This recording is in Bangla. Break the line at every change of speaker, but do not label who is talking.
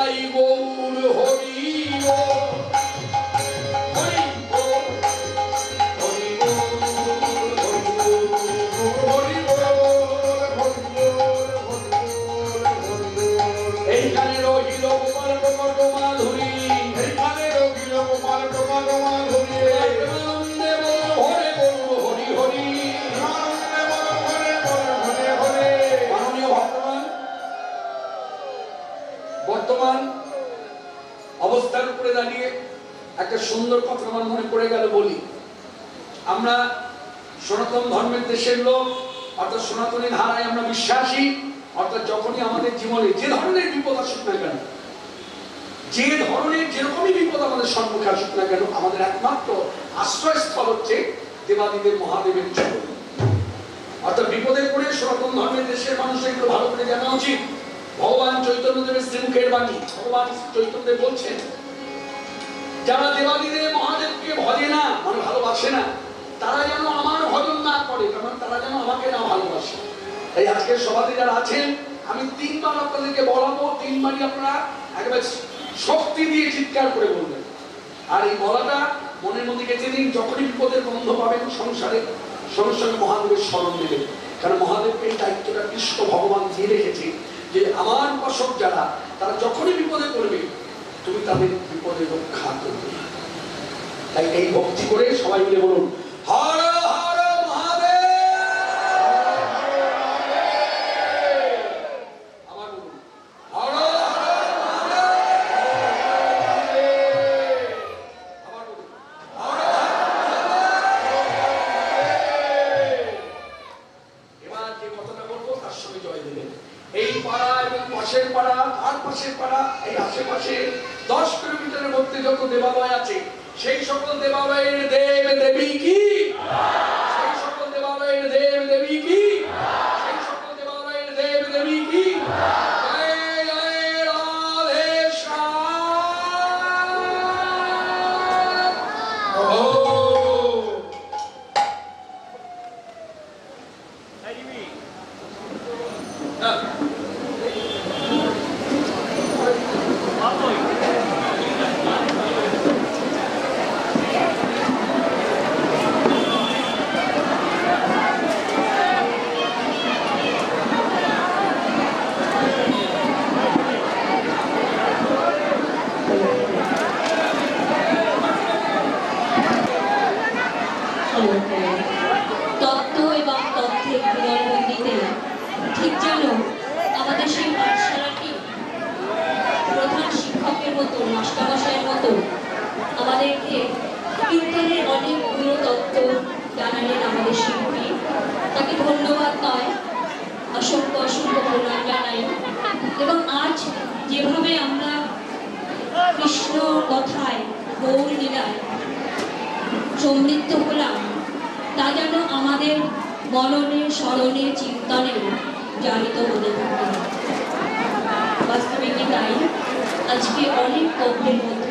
গাই গৌর হরি বল। হরি বল, হরি বল, হরি বল, হরি বল। এইখানে রহিল গোপাল টমাটো মাধুরী, এইখানে রহিল গোপাল টমাটো মাধুরী। আনন্দে বল হরে বল হরি হরি, আনন্দে বল হরে বল হরে হরে। মাননীয় ভক্তগণ, বর্তমান অবস্থার উপরে দাঁড়িয়ে একটা সুন্দর কথা আমার মনে পড়ে গেল বলি। আমরা সনাতন ধর্মের দেশের লোক, অর্থাৎ সনাতনী ধারায় আমরা বিশ্বাসী। অর্থাৎ যখনই আমাদের জীবনে যে ধরনের বিপদ আসুক না কেন, যে ধরনের যেরকমই বিপদ আমাদের সম্মুখে আসুক না কেন, আমাদের একমাত্র আশ্রয়স্থল হচ্ছে দেবাদিদেব মহাদেবের চরণ। অর্থাৎ বিপদে পড়ে সনাতন ধর্মের দেশের মানুষের একটু ভালো করে জানা উচিত। ভগবান চৈতন্যদেবের শ্রীমুখের বাণী, ভগবান চৈতন্যদেব বলছেন, যারা দেবাদিদেব মহাদেবকে ভজে না, মানে ভালোবাসে না, তারা যেন আমার ভজন না করে, কারণ তারা যেন আমাকে না ভালোবাসে। তাই আজকের সভাতে যারা আছেন, আমি তিনবার আপনাদেরকে বলাবো, তিনবারই আপনারা একেবারে শক্তি দিয়ে চিৎকার করে বলবেন। আর এই বলাটা মনের মধ্যে গেঁথে দিন। যখনই বিপদের গন্ধ পাবেন সংসারে, সঙ্গে সঙ্গে মহাদেবের স্মরণ দেবেন। কারণ মহাদেবকে এই দায়িত্বটা কৃষ্ণ ভগবান দিয়ে রেখেছে যে আমার উপাসক যারা, তারা যখনই বিপদে পড়বে তুমি তাদের বিপদে রক্ষা করবে। তাই এই ভক্তি করে সবাই মিলে বলুন, হর হর মহাদেব। আবার বলুন, হর হর মহাদেব। আবার বলুন, হর হর মহাদেব। এবার যে কথাটা বলবো তার সঙ্গে জয় দেবেন। এই পাড়া এবং পাশের পাড়া, তার পাশের পাড়া, এই আশেপাশে 10 কিলোমিটারের মধ্যে যত দেবালয় আছে, সেই সকল দেবালয়ের দেব দেবী কি, সেই সকল দেবালয়ের দেব দেবী কি, সেই সকল দেবালয়ের দেব দেবী কি। জয় জয় রাধে শ্যাম। ও
তত্ত্ব এবং তথ্যের বিরলবন্দিতে ঠিক যেন আমাদের সেই পাঠশালাটি প্রধান শিক্ষকের মতো, মাস্টারমশাইয়ের মতো আমাদেরকে কীর্তনের অনেক গুরু তত্ত্ব জানালেন আমাদের শিল্পী। তাকে ধন্যবাদ নয়, অসংখ্য অসংখ্য প্রণাম জানাই। এবং আজ যেভাবে আমরা কৃষ্ণ কথায়, গৌর লীলায় সমৃদ্ধ হলাম, তা যেন আমাদের মননে, স্মরণে, চিন্তনে জারিত হতে থাকে। বাস্তবিকই তাই। আজকে অনেক কক্ষের মধ্যে